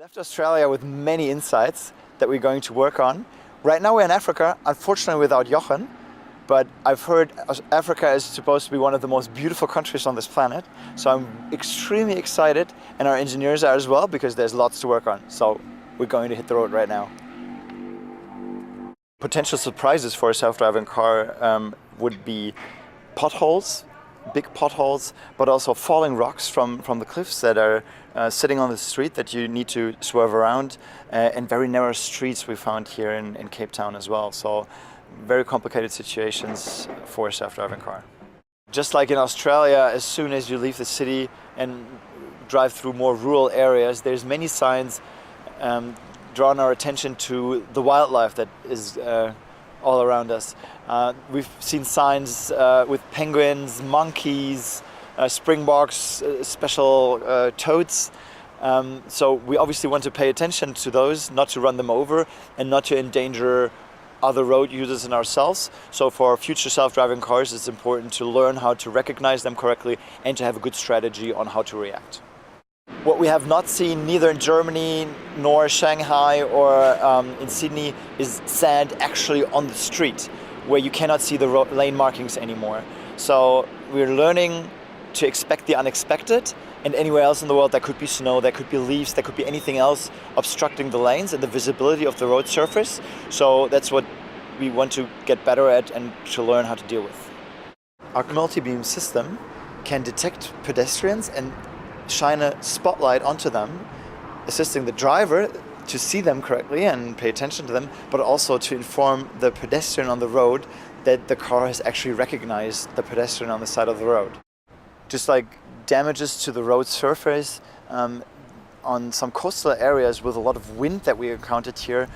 left Australia with many insights that we're going to work on. Right now we're in Africa, unfortunately without Jochen, but I've heard Africa is supposed to be one of the most beautiful countries on this planet. So I'm extremely excited, and our engineers are as well, because there's lots to work on. So we're going to hit the road right now. Potential surprises for a self-driving car would be potholes, big potholes, but also falling rocks from the cliffs that are sitting on the street that you need to swerve around, and very narrow streets we found here in Cape Town as well. So very complicated situations for a self-driving car. Just like in Australia, as soon as you leave the city and drive through more rural areas, there's many signs drawing our attention to the wildlife that is all around us. We've seen signs with penguins, monkeys, springboks, special toads. So we obviously want to pay attention to those, not to run them over and not to endanger other road users and ourselves. So for future self-driving cars, it's important to learn how to recognize them correctly and to have a good strategy on how to react. What we have not seen neither in Germany nor Shanghai or in Sydney is sand actually on the street, where you cannot see the lane markings anymore. So we're learning to expect the unexpected, and anywhere else in the world there could be snow, there could be leaves, there could be anything else obstructing the lanes and the visibility of the road surface. So that's what we want to get better at and to learn how to deal with. Our multi-beam system can detect pedestrians and shine a spotlight onto them, assisting the driver to see them correctly and pay attention to them, but also to inform the pedestrian on the road that the car has actually recognized the pedestrian on the side of the road. Just like damages to the road surface, on some coastal areas with a lot of wind that we encountered here,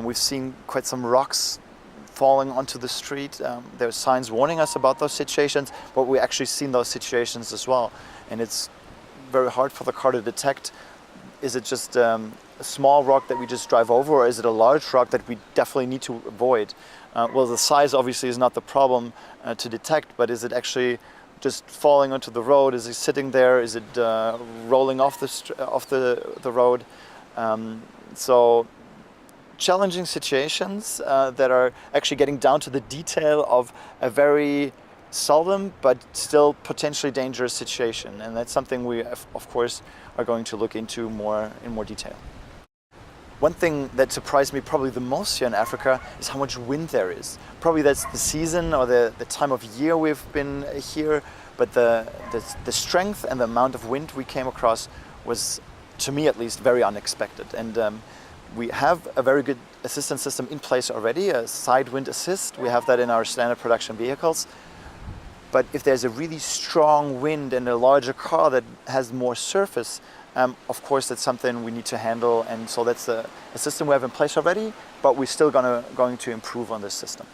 we've seen quite some rocks falling onto the street. There are signs warning us about those situations, but we've actually seen those situations as well. And it's very hard for the car to detect. Is it just a small rock that we just drive over, or is it a large rock that we definitely need to avoid? Well, the size obviously is not the problem to detect, but is it actually just falling onto the road? Is it sitting there? Is it rolling off the road? So challenging situations that are actually getting down to the detail of a very seldom but still potentially dangerous situation, and that's something we of course are going to look into in more detail. One thing that surprised me probably the most here in Africa is how much wind there is. Probably that's the season or the time of year we've been here, but the strength and the amount of wind we came across was, to me at least, very unexpected. And we have a very good assistance system in place already, a side wind assist. We have that in our standard production vehicles. But if there's a really strong wind and a larger car that has more surface, of course that's something we need to handle, and so that's a system we have in place already, but we're still going to improve on this system.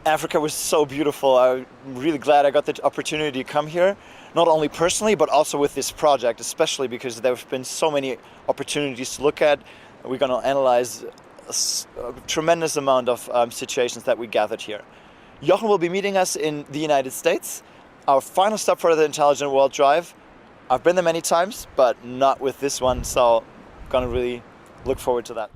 Africa was so beautiful. I'm really glad I got the opportunity to come here, not only personally but also with this project, especially because there have been so many opportunities to look at. We're going to analyze a tremendous amount of situations that we gathered here. Jochen will be meeting us in the United States, our final stop for the Intelligent World Drive. I've been there many times, but not with this one, so I'm gonna really look forward to that.